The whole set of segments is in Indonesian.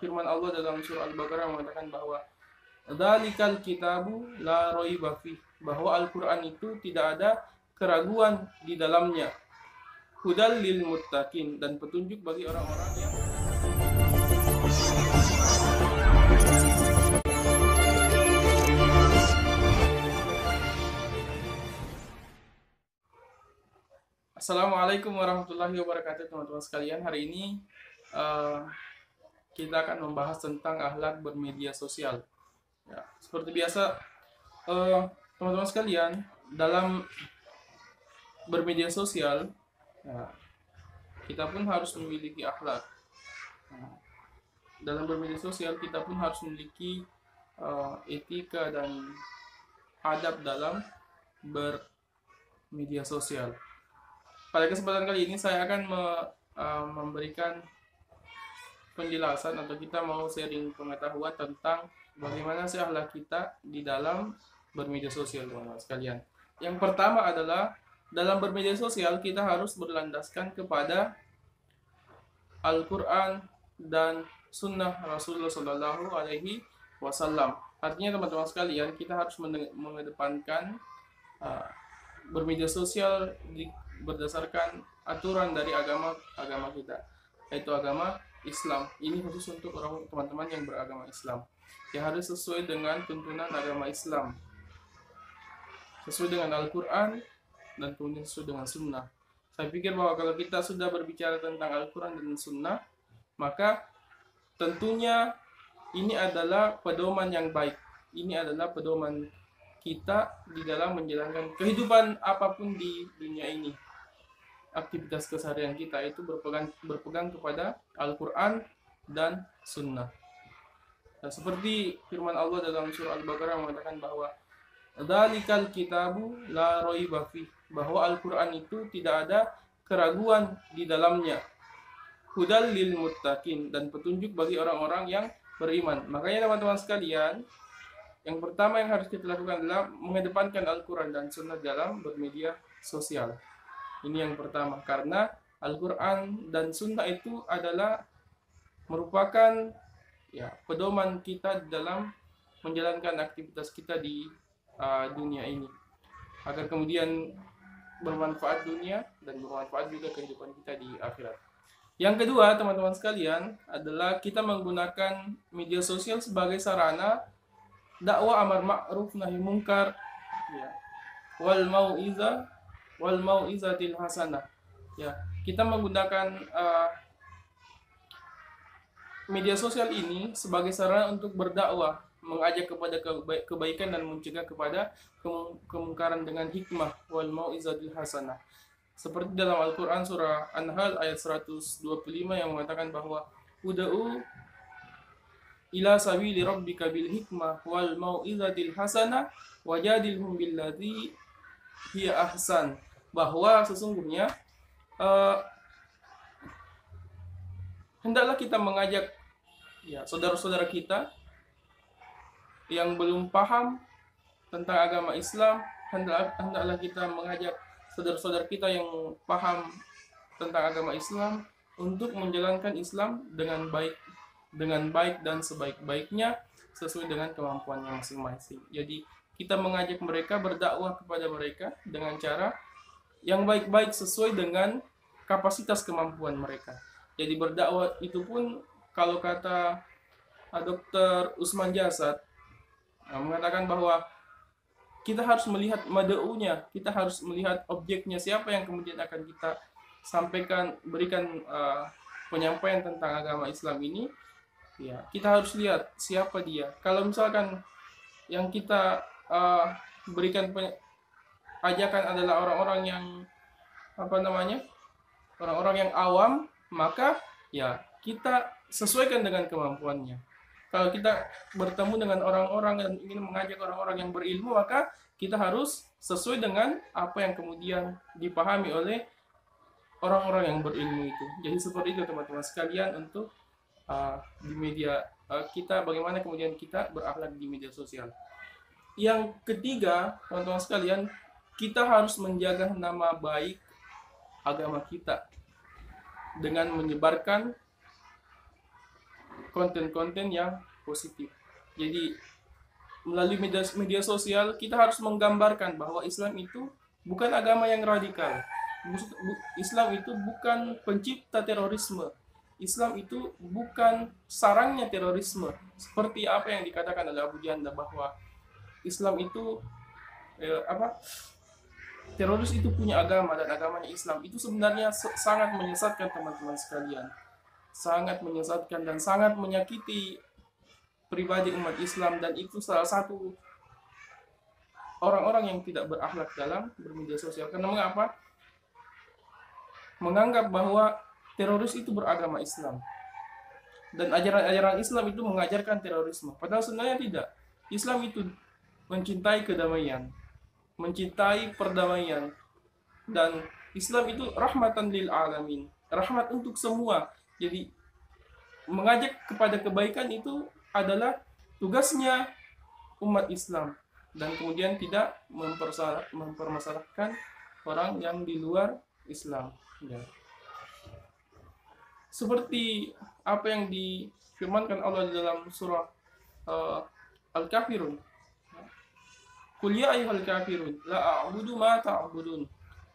firman Allah dalam surah Al-Baqarah mengatakan bahwa dzalikal kitabu la raiba fih, bahwa Al-Qur'an itu tidak ada keraguan di dalamnya. Hudal lil muttaqin, dan petunjuk bagi orang-orang yang Assalamualaikum warahmatullahi wabarakatuh, teman-teman sekalian. Hari ini kita akan membahas tentang akhlak bermedia sosial. Ya, seperti biasa, teman-teman sekalian, dalam bermedia sosial, ya, kita pun harus memiliki akhlak. Dalam bermedia sosial kita pun harus memiliki etika dan adab dalam bermedia sosial. Pada kesempatan kali ini saya akan memberikan penjelasan, atau kita mau sharing pengetahuan tentang bagaimana sih akhlak kita di dalam bermedia sosial, teman-teman sekalian. Yang pertama adalah dalam bermedia sosial kita harus berlandaskan kepada Al-Quran dan Sunnah Rasulullah Shallallahu Alaihi Wasallam. Artinya, teman-teman sekalian, kita harus mengedepankan bermedia sosial berdasarkan aturan dari agama kita, yaitu agama Islam. Ini khusus untuk teman-teman yang beragama Islam, yang harus sesuai dengan tuntunan agama Islam, sesuai dengan Al-Quran dan kemudian sesuai dengan Sunnah. Saya pikir bahwa kalau kita sudah berbicara tentang Al-Quran dan Sunnah, maka tentunya ini adalah pedoman yang baik. Ini adalah pedoman kita di dalam menjalankan kehidupan apapun di dunia ini. Aktivitas keseharian kita itu berpegang kepada Al-Quran dan Sunnah. Nah, seperti firman Allah dalam surah Al-Baqarah mengatakan bahwa dzalikal kitabu la raiba fih, bahwa Al-Quran itu tidak ada keraguan di dalamnya. Hudal lil muttaqin, dan petunjuk bagi orang-orang yang beriman. Makanya, teman-teman sekalian, yang pertama yang harus kita lakukan adalah mengedepankan Al-Quran dan Sunnah dalam bermedia sosial. Ini yang pertama, karena Al-Quran dan Sunnah itu adalah merupakan pedoman kita dalam menjalankan aktivitas kita di dunia ini, agar kemudian bermanfaat dunia dan bermanfaat juga kehidupan kita di akhirat. Yang kedua, teman-teman sekalian, adalah kita menggunakan media sosial sebagai sarana dakwah amar ma'ruf nahi mungkar, wal mau'izatil hasanah. Kita menggunakan media sosial ini sebagai sarana untuk berdakwah, mengajak kepada kebaikan dan mencegah kepada kemungkaran dengan hikmah, wal mau'izatil hasanah. Seperti dalam Al-Quran surah An-Nahl ayat 125 yang mengatakan bahwa uda'u ila sabili rabbika bil hikmah wal mau'izatil hasanah wajadilhum billati hiya ahsan, bahwa sesungguhnya hendaklah kita mengajak saudara-saudara kita yang belum paham tentang agama Islam, hendaklah kita mengajak saudara-saudara kita yang paham tentang agama Islam untuk menjalankan Islam dengan baik dan sebaik-baiknya sesuai dengan kemampuannya masing-masing. Jadi kita mengajak mereka, berdakwah kepada mereka dengan cara yang baik-baik sesuai dengan kapasitas kemampuan mereka. Jadi berdakwah itu pun, kalau kata Dr. Usman Jasad mengatakan bahwa kita harus melihat mad'unya, kita harus melihat objeknya, siapa yang kemudian akan kita sampaikan, berikan penyampaian tentang agama Islam ini. Kita harus lihat siapa dia. Kalau misalkan yang kita berikan ajakan adalah orang-orang yang orang-orang yang awam, maka kita sesuaikan dengan kemampuannya. Kalau kita bertemu dengan orang-orang yang ingin mengajak orang-orang yang berilmu, maka kita harus sesuai dengan apa yang kemudian dipahami oleh orang-orang yang berilmu itu. Jadi seperti itu, teman-teman sekalian, untuk di media kita, bagaimana kemudian kita berakhlak di media sosial. Yang ketiga, teman-teman sekalian, kita harus menjaga nama baik agama kita dengan menyebarkan konten-konten yang positif. Jadi melalui media sosial kita harus menggambarkan bahwa Islam itu bukan agama yang radikal. Islam itu bukan pencipta terorisme. Islam itu bukan sarangnya terorisme. Seperti apa yang dikatakan oleh Abu Janda bahwa Islam itu teroris itu punya agama dan agamanya Islam. Itu sebenarnya sangat menyesatkan teman-teman sekalian. Sangat menyesatkan dan sangat menyakiti pribadi umat Islam, dan itu salah satu orang-orang yang tidak berakhlak dalam bermedia sosial. Karena mengapa? Menganggap bahwa teroris itu beragama Islam dan ajaran-ajaran Islam itu mengajarkan terorisme. Padahal sebenarnya tidak. Islam itu mencintai kedamaian, mencintai perdamaian, dan Islam itu rahmatan lil alamin, rahmat untuk semua. Jadi mengajak kepada kebaikan itu adalah tugasnya umat Islam, dan kemudian tidak mempermasalahkan orang yang di luar Islam. Ya. Seperti apa yang difirmankan Allah di dalam surah Al-Kafirun. Qul ya ayyuhal kafirun la a'budu ma ta'budun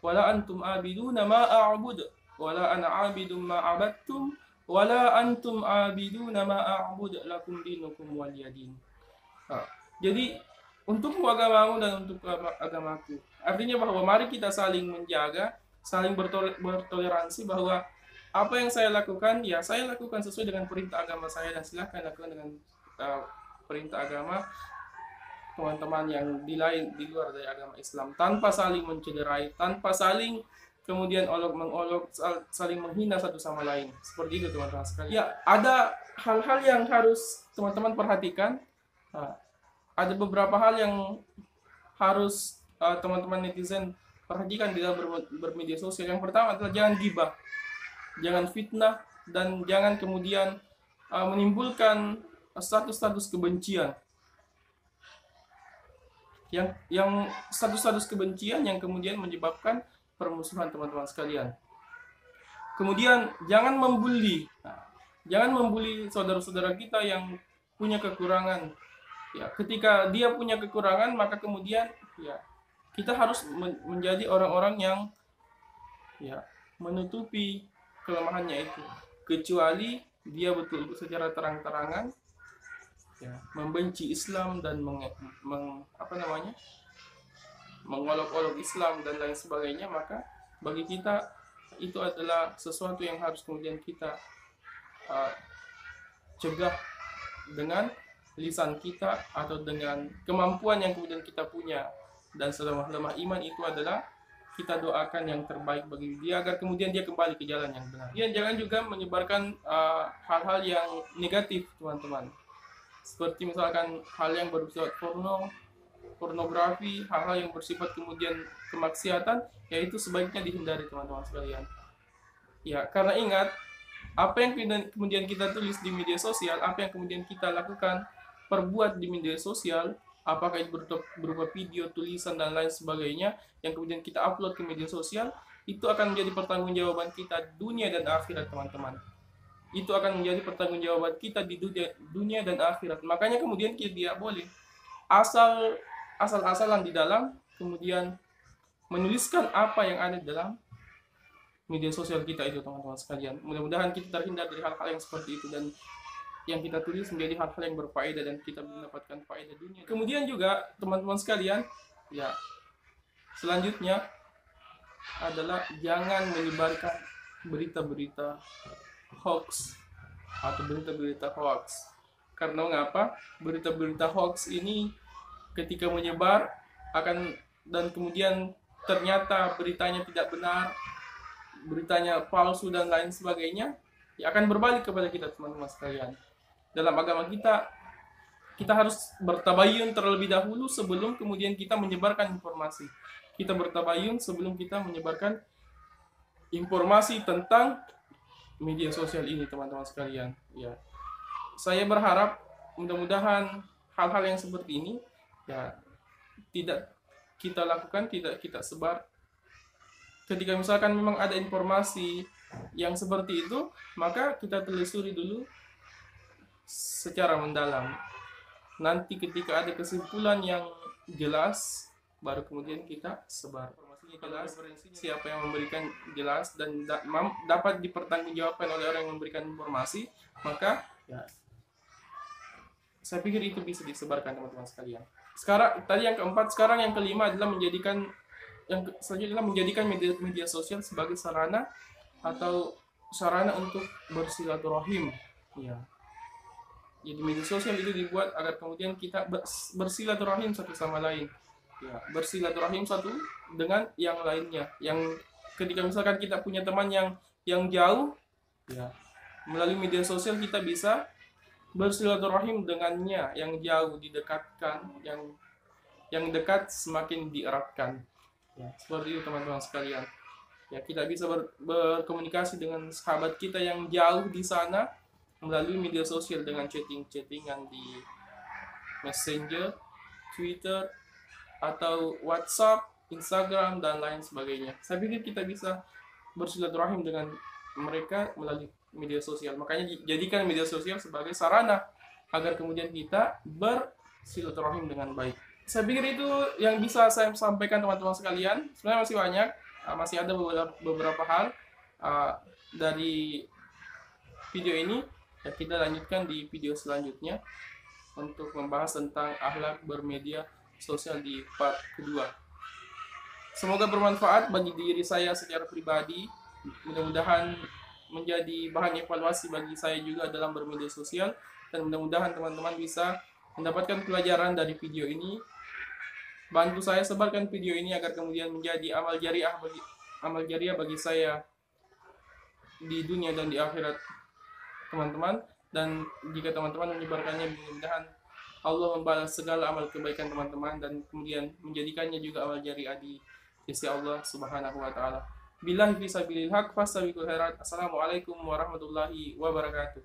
wa la antum a'biduna ma a'bud wa la ana 'abidun ma 'abadtum wa la antum 'abiduna ma a'bud lakum dinukum waliyadin. Jadi untukmu agamamu dan untuk agamaku. Artinya bahwa mari kita saling menjaga, saling bertoleransi, bahwa apa yang saya lakukan, ya saya lakukan sesuai dengan perintah agama saya, dan silakan lakukan dengan perintah agama teman-teman yang di luar dari agama Islam, tanpa saling mencederai, tanpa saling kemudian olok-mengolok, saling menghina satu sama lain. Seperti itu teman-teman sekalian. Ya, ada hal-hal yang harus teman-teman perhatikan. Ada beberapa hal yang harus teman-teman netizen perhatikan di dalam bermedia sosial. Yang pertama adalah jangan gibah, jangan fitnah, dan jangan kemudian menimbulkan status-status kebencian. Yang status-status kebencian yang kemudian menyebabkan permusuhan teman-teman sekalian. Kemudian jangan membuli. Jangan membuli saudara-saudara kita yang punya kekurangan. Ya, ketika dia punya kekurangan, maka kemudian ya kita harus menjadi orang-orang yang ya menutupi kelemahannya itu, kecuali dia betul secara terang-terangan ya membenci Islam dan mengolok-olok Islam dan lain sebagainya, maka bagi kita itu adalah sesuatu yang harus kemudian kita cegah dengan lisan kita atau dengan kemampuan yang kemudian kita punya. Dan selemah-lemah iman itu adalah kita doakan yang terbaik bagi dia agar kemudian dia kembali ke jalan yang benar. Dan jangan juga menyebarkan hal-hal yang negatif teman-teman, seperti misalkan hal yang bersifat pornografi, hal-hal yang bersifat kemudian kemaksiatan, yaitu sebaiknya dihindari teman-teman sekalian. Ya, karena ingat, apa yang kemudian kita tulis di media sosial, apa yang kemudian kita lakukan, perbuat di media sosial, apakah itu berupa video, tulisan, dan lain sebagainya, yang kemudian kita upload ke media sosial, itu akan menjadi pertanggungjawaban kita dunia dan akhirat teman-teman. Itu akan menjadi pertanggungjawaban kita di dunia dan akhirat. Makanya kemudian kita tidak boleh asal-asalan di dalam kemudian menuliskan apa yang ada di dalam media sosial kita itu teman-teman sekalian. Mudah-mudahan kita terhindar dari hal-hal yang seperti itu, dan yang kita tulis menjadi hal-hal yang berfaedah dan kita mendapatkan faedah dunia. Kemudian juga teman-teman sekalian, ya selanjutnya adalah jangan menyebarkan berita-berita hoax atau berita-berita hoax. Karena mengapa? Berita-berita hoax ini ketika menyebar akan, dan kemudian ternyata beritanya tidak benar, beritanya palsu dan lain sebagainya, ya akan berbalik kepada kita teman-teman sekalian. Dalam agama kita harus bertabayun terlebih dahulu sebelum kemudian kita menyebarkan informasi. Kita bertabayun sebelum kita menyebarkan informasi tentang media sosial ini teman-teman sekalian. Ya, saya berharap mudah-mudahan hal-hal yang seperti ini ya tidak kita lakukan, tidak kita sebar. Ketika misalkan memang ada informasi yang seperti itu, maka kita telusuri dulu secara mendalam. Nanti ketika ada kesimpulan yang jelas, baru kemudian kita sebar. Informasinya jelas, siapa yang memberikan jelas dan dapat dipertanggungjawabkan oleh orang yang memberikan informasi, maka ya, saya pikir itu bisa disebarkan teman-teman sekalian. Sekarang tadi yang keempat, sekarang yang kelima adalah selanjutnya adalah menjadikan media sosial sebagai sarana atau sarana untuk bersilaturahim. Ya. Jadi media sosial itu dibuat agar kemudian kita bersilaturahim satu sama lain. Ya, bersilaturahim satu dengan yang lainnya. Yang ketika misalkan kita punya teman yang jauh, ya, melalui media sosial kita bisa bersilaturahim dengannya, yang jauh didekatkan, yang dekat semakin dieratkan. Ya, seperti itu teman-teman sekalian. Ya, kita bisa berkomunikasi dengan sahabat kita yang jauh di sana melalui media sosial dengan chattingan di Messenger, Twitter, atau WhatsApp, Instagram, dan lain sebagainya. Saya pikir kita bisa bersilaturahim dengan mereka melalui media sosial. Makanya jadikan media sosial sebagai sarana agar kemudian kita bersilaturahim dengan baik. Saya pikir itu yang bisa saya sampaikan teman-teman sekalian. Sebenarnya masih banyak, masih ada beberapa hal dari video ini. Ya, kita lanjutkan di video selanjutnya untuk membahas tentang akhlak bermedia sosial di part kedua. Semoga bermanfaat bagi diri saya secara pribadi. Mudah-mudahan menjadi bahan evaluasi bagi saya juga dalam bermedia sosial, dan mudah-mudahan teman-teman bisa mendapatkan pelajaran dari video ini. Bantu saya sebarkan video ini agar kemudian menjadi amal jariah bagi saya di dunia dan di akhirat teman-teman. Dan jika teman-teman menyebarkannya, mudah-mudahan Allah membalas segala amal kebaikan teman-teman dan kemudian menjadikannya juga amal jariah di sisi Allah Subhanahu wa taala. Billahi fisabilil haq fastabiqul khairat. Assalamualaikum warahmatullahi wabarakatuh.